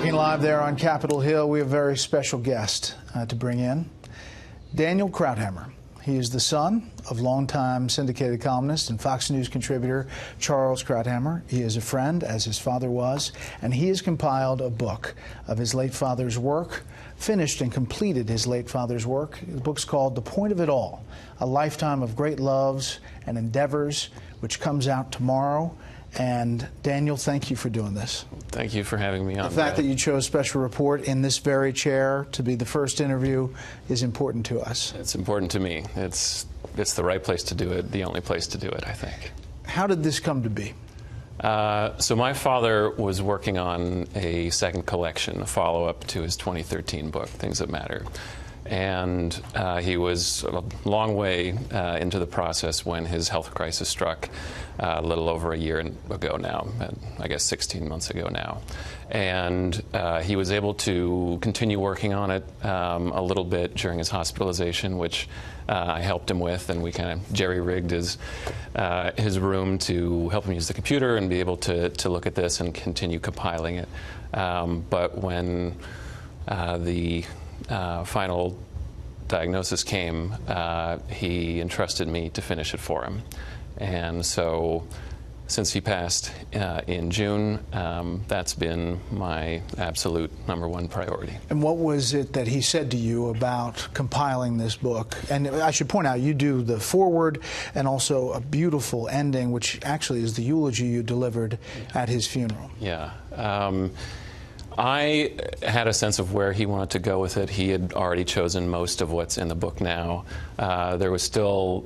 Working live there on Capitol Hill, we have a very special guest to bring in, Daniel Krauthammer. He is the son of longtime syndicated columnist and Fox News contributor Charles Krauthammer. He is a friend, as his father was, and he has compiled a book of his late father's work, finished and completed his late father's work. The book's called The Point of It All, A Lifetime of Great Loves and Endeavors, which comes out tomorrow. And Daniel, thank you for doing this. Thank you for having me on. The fact that you chose Special Report in this very chair to be the first interview is important to us. It's important to me. It's the right place to do it, the only place to do it, I think. How did this come to be? So my father was working on a second collection, a follow-up to his 2013 book, Things That Matter. And he was a long way into the process when his health crisis struck a little over a year ago now, I guess 16 months ago now. And he was able to continue working on it a little bit during his hospitalization, which I helped him with, and we kind of jerry-rigged his room to help him use the computer and be able to look at this and continue compiling it. But when the final diagnosis came, he entrusted me to finish it for him. And so since he passed in June, that's been my absolute #1 priority. And what was it that he said to you about compiling this book? And I should point out, you do the foreword and also a beautiful ending, which actually is the eulogy you delivered at his funeral. Yeah. I had a sense of where he wanted to go with it. He had already chosen most of what's in the book now. There was still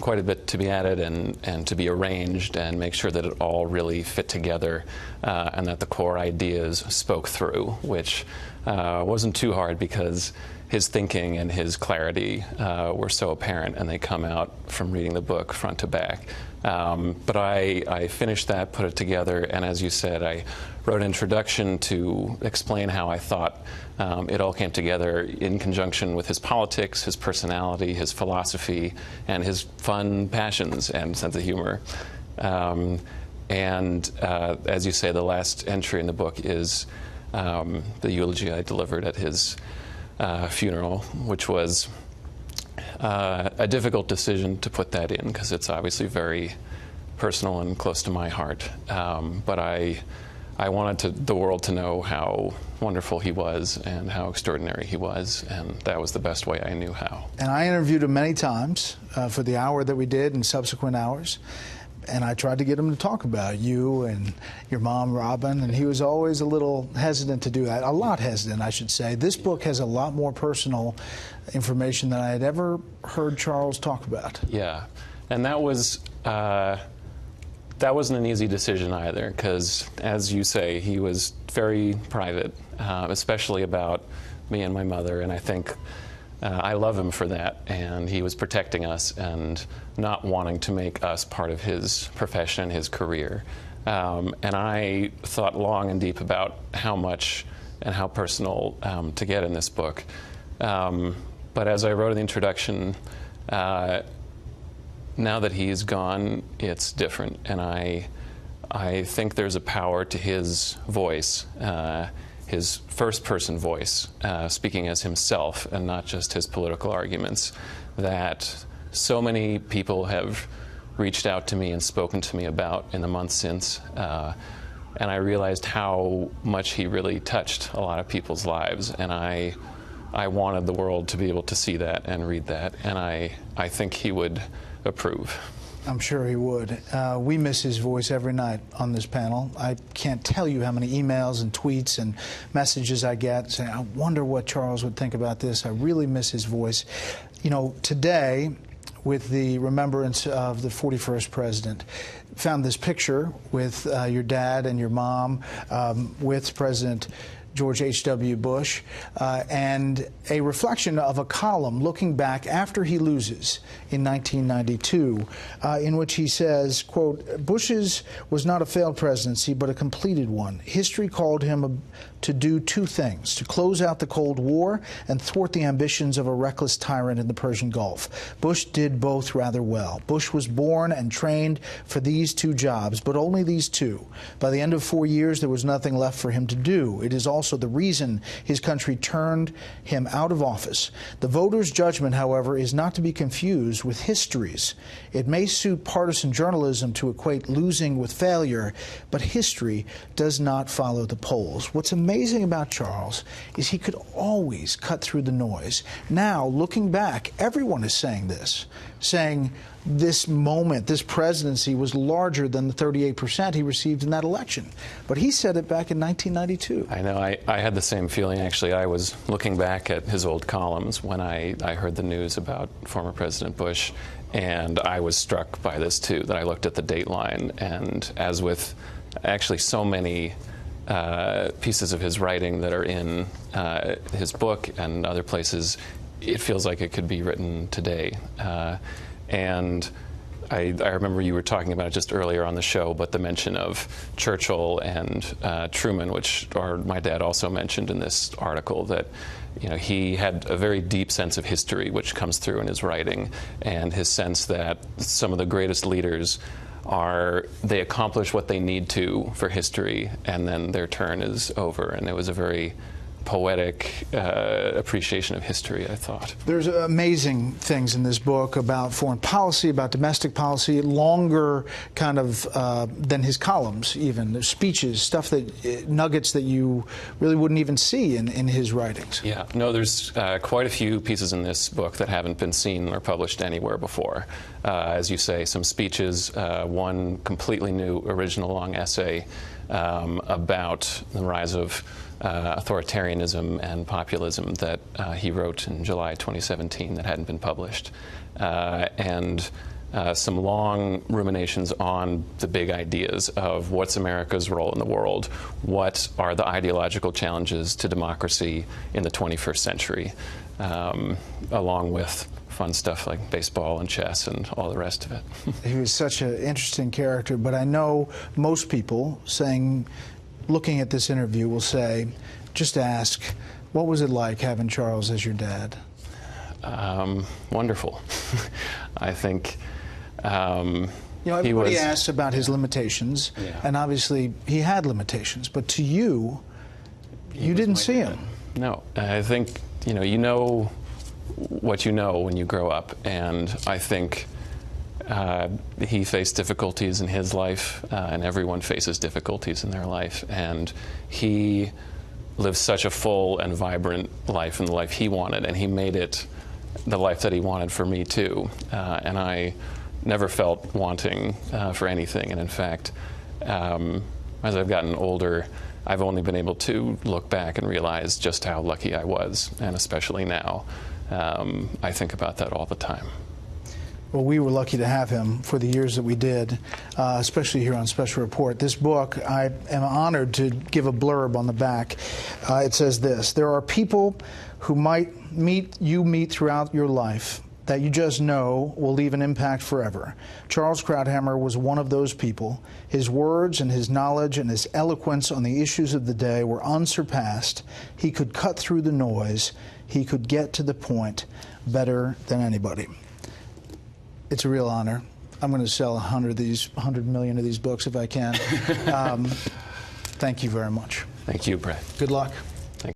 quite a bit to be added and to be arranged and make sure that it all really fit together and that the core ideas spoke through, which wasn't too hard because his thinking and his clarity were so apparent, and they come out from reading the book front to back. But I finished that, put it together, and as you said, I wrote an introduction to explain how I thought it all came together in conjunction with his politics, his personality, his philosophy, and his fun passions and sense of humor. As you say, the last entry in the book is the eulogy I delivered at his funeral, which was a difficult decision to put that in because it's obviously very personal and close to my heart. But I wanted the world to know how wonderful he was and how extraordinary he was, and that was the best way I knew how. And I interviewed him many times for the hour that we did and subsequent hours. And I tried to get him to talk about you and your mom, Robin, and he was always a little hesitant to do that. A lot hesitant, I should say. This book has a lot more personal information than I had ever heard Charles talk about. Yeah, and that wasn't an easy decision either, because, as you say, he was very private, especially about me and my mother, and I think I love him for that, and he was protecting us and not wanting to make us part of his profession and his career. And I thought long and deep about how much and how personal to get in this book. But as I wrote in the introduction, now that he's gone, it's different, and I think there's a power to his voice, his first-person voice, speaking as himself and not just his political arguments, that so many people have reached out to me and spoken to me about in the months since, and I realized how much he really touched a lot of people's lives, and I wanted the world to be able to see that and read that, and I think he would approve. I'm sure he would. We miss his voice every night on this panel. I can't tell you how many emails and tweets and messages I get saying, I wonder what Charles would think about this. I really miss his voice. You know, today, with the remembrance of the 41st president, found this picture with your dad and your mom with President George H.W. Bush, and a reflection of a column looking back after he loses in 1992, in which he says, quote, Bush's was not a failed presidency, but a completed one. History called him to do two things, to close out the Cold War and thwart the ambitions of a reckless tyrant in the Persian Gulf. Bush did both rather well. Bush was born and trained for these two jobs, but only these two. By the end of 4 years, there was nothing left for him to do. It is also also the reason his country turned him out of office. The voters' judgment, however, is not to be confused with history's. It may suit partisan journalism to equate losing with failure, but history does not follow the polls. What's amazing about Charles is he could always cut through the noise. Now, looking back, everyone is saying this, saying this moment, this presidency was larger than the 38% he received in that election. But he said it back in 1992. I know. I had the same feeling, actually. I was looking back at his old columns when I heard the news about former President Bush, and I was struck by this, too, that I looked at the dateline. And as with actually so many pieces of his writing that are in his book and other places, it feels like it could be written today. And I remember you were talking about it just earlier on the show, but the mention of Churchill and Truman, which my dad also mentioned in this article, that he had a very deep sense of history, which comes through in his writing, and his sense that some of the greatest leaders they accomplish what they need to for history, and then their turn is over. And it was a very poetic appreciation of history, I thought. There's amazing things in this book about foreign policy, about domestic policy, longer kind of than his columns even. There's speeches, stuff nuggets that you really wouldn't even see in his writings. Yeah, no, there's quite a few pieces in this book that haven't been seen or published anywhere before. As you say, some speeches, one completely new original long essay about the rise of authoritarianism and populism that he wrote in July 2017 that hadn't been published, and some long ruminations on the big ideas of what's America's role in the world, what are the ideological challenges to democracy in the 21st century, along with fun stuff like baseball and chess and all the rest of it. He was such an interesting character, but I know most people looking at this interview will say, just ask, what was it like having Charles as your dad? Wonderful. I think everybody asks about his limitations, and obviously he had limitations, but to you, you didn't see him. No, I think you know what you know when you grow up, and I think he faced difficulties in his life, and everyone faces difficulties in their life, and he lived such a full and vibrant life, and the life he wanted, and he made it the life that he wanted for me too, and I never felt wanting for anything. And in fact, as I've gotten older, I've only been able to look back and realize just how lucky I was, and especially now, I think about that all the time. Well, we were lucky to have him for the years that we did, especially here on Special Report. This book, I am honored to give a blurb on the back. It says this: there are people who you meet throughout your life that you just know will leave an impact forever. Charles Krauthammer was one of those people. His words and his knowledge and his eloquence on the issues of the day were unsurpassed. He could cut through the noise. He could get to the point better than anybody. It's a real honor. I'm going to sell 100 million of these books if I can. Thank you very much. Thank you, Brett. Good luck.